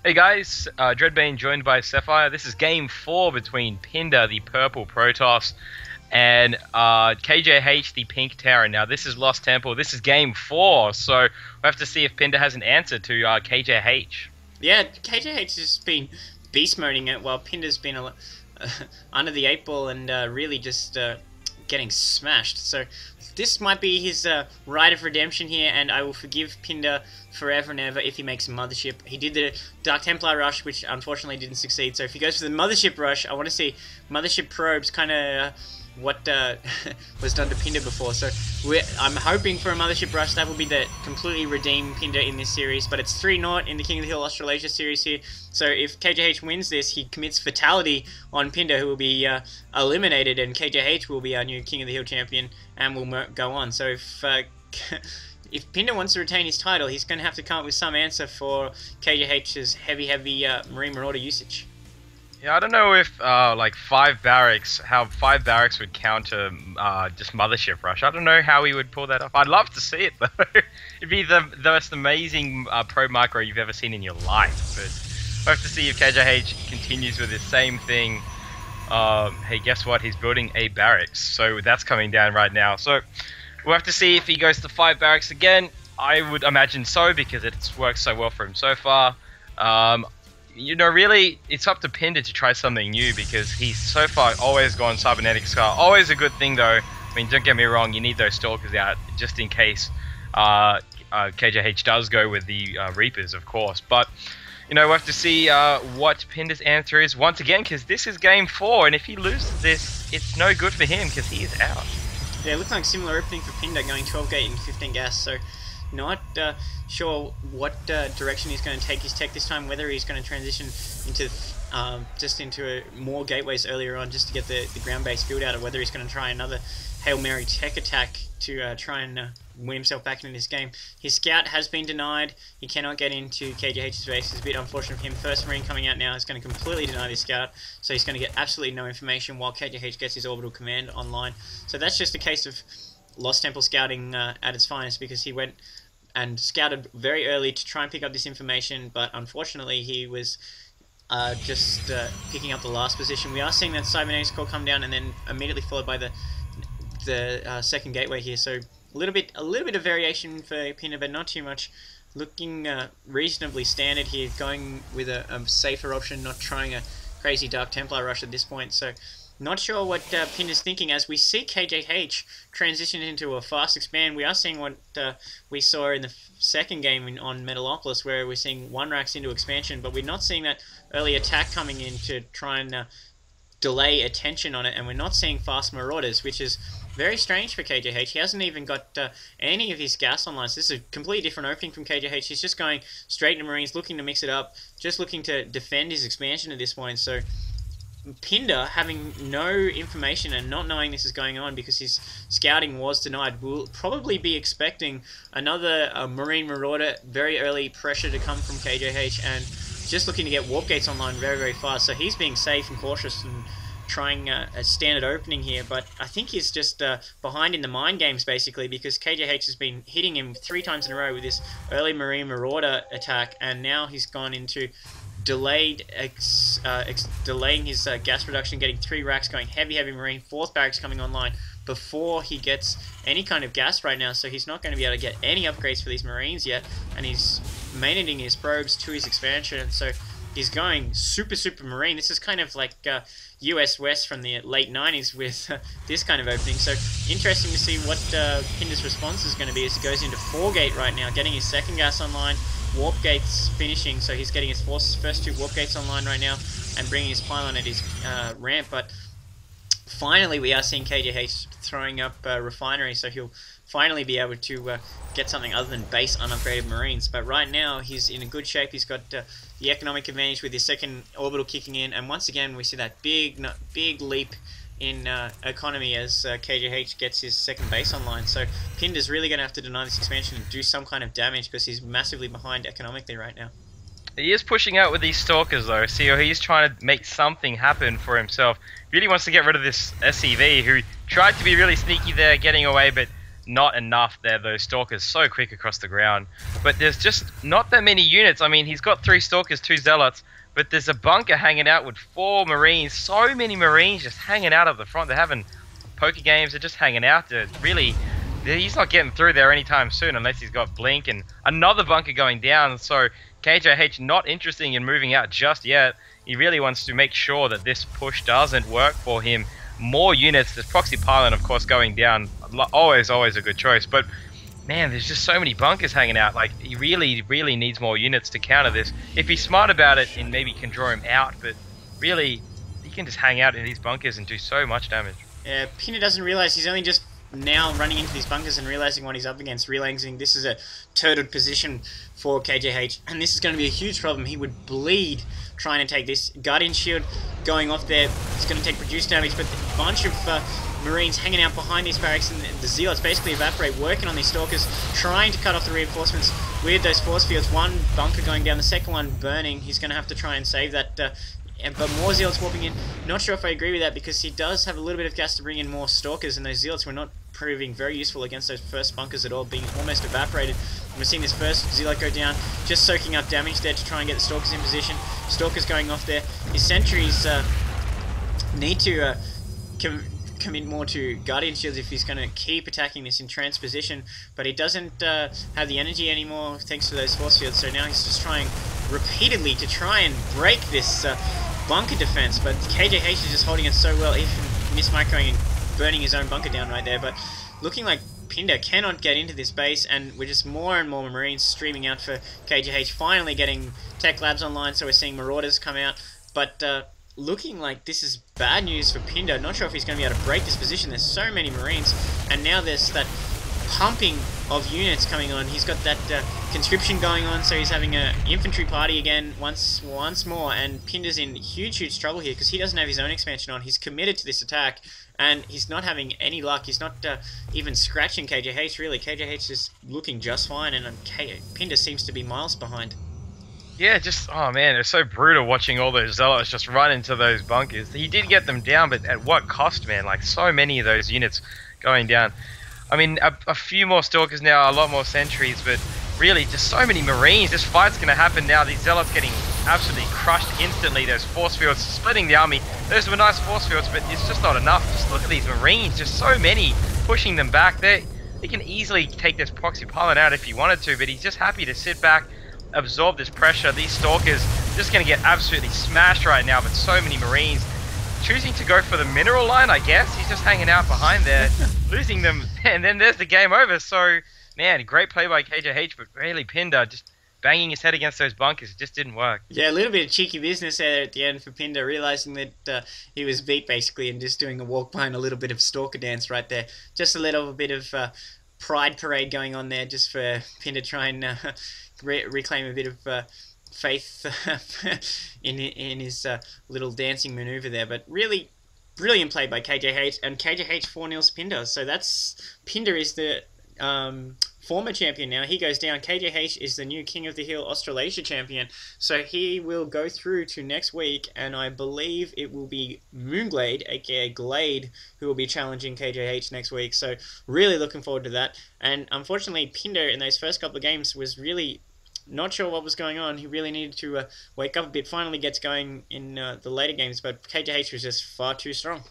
Hey guys, Dreadbane joined by Sapphire. This is game 4 between Pinder, the purple Protoss, and KJH, the pink Terran. Now this is Lost Temple. This is game 4, so we have to see if Pinder has an answer to KJH. Yeah, KJH has been beast moding it while Pinder's been under the 8 ball and really just getting smashed. So this might be his rite of redemption here, and I will forgive Pinder forever and ever if he makes a Mothership. He did the Dark Templar rush, which unfortunately didn't succeed. So if he goes for the Mothership rush, I want to see Mothership probes, kind of what was done to Pinder before. So I'm hoping for a Mothership rush. That will be the completely redeem Pinder in this series. But it's 3-0 in the King of the Hill Australasia series here. So if KJH wins this, he commits fatality on Pinder, who will be eliminated, and KJH will be our new King of the Hill champion and will go on. So if Pinder wants to retain his title, he's going to have to come up with some answer for KJH's heavy Marine Marauder usage. Yeah, I don't know if like how 5 barracks would counter just Mothership rush. I don't know how he would pull that off. I'd love to see it though. It'd be the most amazing pro micro you've ever seen in your life. But we'll have to see if KJH continues with the same thing. Hey, guess what? He's building a barracks, so that's coming down right now. So we'll have to see if he goes to 5 barracks again. I would imagine so, because it's worked so well for him so far. You know, really, it's up to Pinder to try something new, because he's so far always gone Cybernetic Scar. Always a good thing, though. I mean, don't get me wrong, you need those Stalkers out, just in case KJH does go with the Reapers, of course. But, you know, we'll have to see what Pinder's answer is once again, because this is game 4, and if he loses this, it's no good for him, because he is out. Yeah, it looks like similar opening for Pinder, going 12 gate and 15 gas, so not sure what direction he's going to take his tech this time, whether he's going to transition into just into more gateways earlier on just to get the ground-based build out, or whether he's going to try another Hail Mary tech attack to try and win himself back into this game. His scout has been denied. He cannot get into KJH's base. It's a bit unfortunate for him. First Marine coming out now is going to completely deny this scout, so he's going to get absolutely no information while KJH gets his orbital command online. So that's just a case of Lost Temple scouting at its finest, because he went and scouted very early to try and pick up this information, but unfortunately he was just picking up the last position. We are seeing that Cybernetics core come down and then immediately followed by the second gateway here. So a little bit of variation for Pinder, but not too much. Looking reasonably standard here, going with a safer option, not trying a crazy Dark Templar rush at this point. So not sure what Pinder's thinking as we see KJH transition into a fast expand. We are seeing what we saw in the second game on Metalopolis, where we're seeing 1 racks into expansion, but we're not seeing that early attack coming in to try and delay attention on it, and we're not seeing fast Marauders, which is very strange for KJH. He hasn't even got any of his gas online, so this is a completely different opening from KJH. He's just going straight to Marines, looking to mix it up, just looking to defend his expansion at this point. So Pinder, having no information and not knowing this is going on because his scouting was denied, will probably be expecting another Marine Marauder, very early pressure to come from KJH, and just looking to get warp gates online very, very fast. So he's being safe and cautious and trying a standard opening here, but I think he's just behind in the mind games, basically, because KJH has been hitting him 3 times in a row with this early Marine Marauder attack, and now he's gone into delaying his gas production, getting 3 racks, going heavy Marine, 4th barracks coming online before he gets any kind of gas right now, so he's not going to be able to get any upgrades for these Marines yet, and he's maintaining his probes to his expansion, so he's going super Marine. This is kind of like US West from the late 90s with this kind of opening, so interesting to see what Pinder's response is going to be as he goes into 4 gate right now, getting his 2nd gas online, warp gates finishing, so he's getting his first 2 warp gates online right now and bringing his pylon at his ramp. But finally we are seeing KJH throwing up refinery, so he'll finally be able to get something other than base unupgraded Marines. But right now he's in a good shape. He's got the economic advantage with his 2nd orbital kicking in, and once again we see that big leap in economy as KJH gets his 2nd base online. So Pinder's really going to have to deny this expansion and do some kind of damage, because he's massively behind economically right now. He is pushing out with these Stalkers though, so he's trying to make something happen for himself. Really wants to get rid of this SCV, who tried to be really sneaky there, getting away, but not enough there. Those Stalkers so quick across the ground. But there's just not that many units. I mean, he's got 3 Stalkers, 2 Zealots, but there's a bunker hanging out with 4 Marines. So many Marines just hanging out at the front. They're having poker games. They're just hanging out. He's not getting through there anytime soon unless he's got Blink and another bunker going down. So KJH not interested in moving out just yet. He really wants to make sure that this push doesn't work for him. More units. There's Proxy Pylon, of course, going down. Always a good choice. But man, there's just so many bunkers hanging out. Like, he really needs more units to counter this. If he's smart about it, and maybe can draw him out. But really, he can just hang out in these bunkers and do so much damage. Yeah, Pinder doesn't realize he's only just now running into these bunkers and realizing what he's up against, realizing this is a turtled position for KJH, and this is going to be a huge problem. He would bleed trying to take this. Guardian Shield going off there, it's going to take reduced damage, but a bunch of Marines hanging out behind these barracks, and the Zealots basically evaporate, working on these Stalkers, trying to cut off the reinforcements with those force fields. One bunker going down, the second one burning. He's going to have to try and save that. But more Zealots warping in. Not sure if I agree with that, because he does have a little bit of gas to bring in more Stalkers, and those Zealots were not proving very useful against those first bunkers at all, being almost evaporated. And we're seeing this first Zealot go down, just soaking up damage there to try and get the Stalkers in position. Stalkers going off there. His sentries need to commit more to Guardian Shields if he's going to keep attacking this entrenched position, but he doesn't have the energy anymore thanks to those force fields, so now he's just trying repeatedly to try and break this bunker defense, but KJH is just holding it so well, even mismicroing and burning his own bunker down right there. But looking like Pinder cannot get into this base, and we're just more and more Marines streaming out for KJH, finally getting Tech Labs online, so we're seeing Marauders come out, but looking like this is bad news for Pinder. Not sure if he's going to be able to break this position. There's so many Marines, and now there's that pumping of units coming on. He's got that conscription going on, so he's having an infantry party again once more, and Pinder's in huge trouble here because he doesn't have his own expansion on. He's committed to this attack, and he's not having any luck. He's not even scratching KJH, really. KJH is looking just fine, and Pinder seems to be miles behind. Yeah, just, oh man, it's so brutal watching all those Zealots just run into those bunkers. He did get them down, but at what cost, man? Like, so many of those units going down. I mean, a few more Stalkers now, a lot more sentries, but really, just so many Marines. This fight's going to happen now. These Zealots getting absolutely crushed instantly. Those force fields splitting the army. Those were nice force fields, but it's just not enough. Just look at these Marines, just so many pushing them back. They can easily take this Proxy Pylon out if he wanted to, but he's just happy to sit back, absorb this pressure. These Stalkers just going to get absolutely smashed right now, but so many Marines choosing to go for the mineral line, I guess. He's just hanging out behind there, losing them, and then there's the game over. So, man, great play by KJH, but really Pinder just banging his head against those bunkers. It just didn't work. Yeah, a little bit of cheeky business there at the end for Pinder, realizing that he was beat basically, and just doing a walk by and a little bit of Stalker dance right there. Just a little bit of pride parade going on there, just for Pinder trying to reclaim a bit of faith in his little dancing maneuver there. But really brilliant play by KJH, and KJH 4-0 Pinder. So that's, Pinder is the former champion now. He goes down. KJH is the new King of the Hill Australasia champion. So he will go through to next week, and I believe it will be Moonglade, aka Glade, who will be challenging KJH next week. So really looking forward to that. And unfortunately, Pinder in those first couple of games was really not sure what was going on. He really needed to wake up a bit. Finally gets going in the later games, but KJH was just far too strong.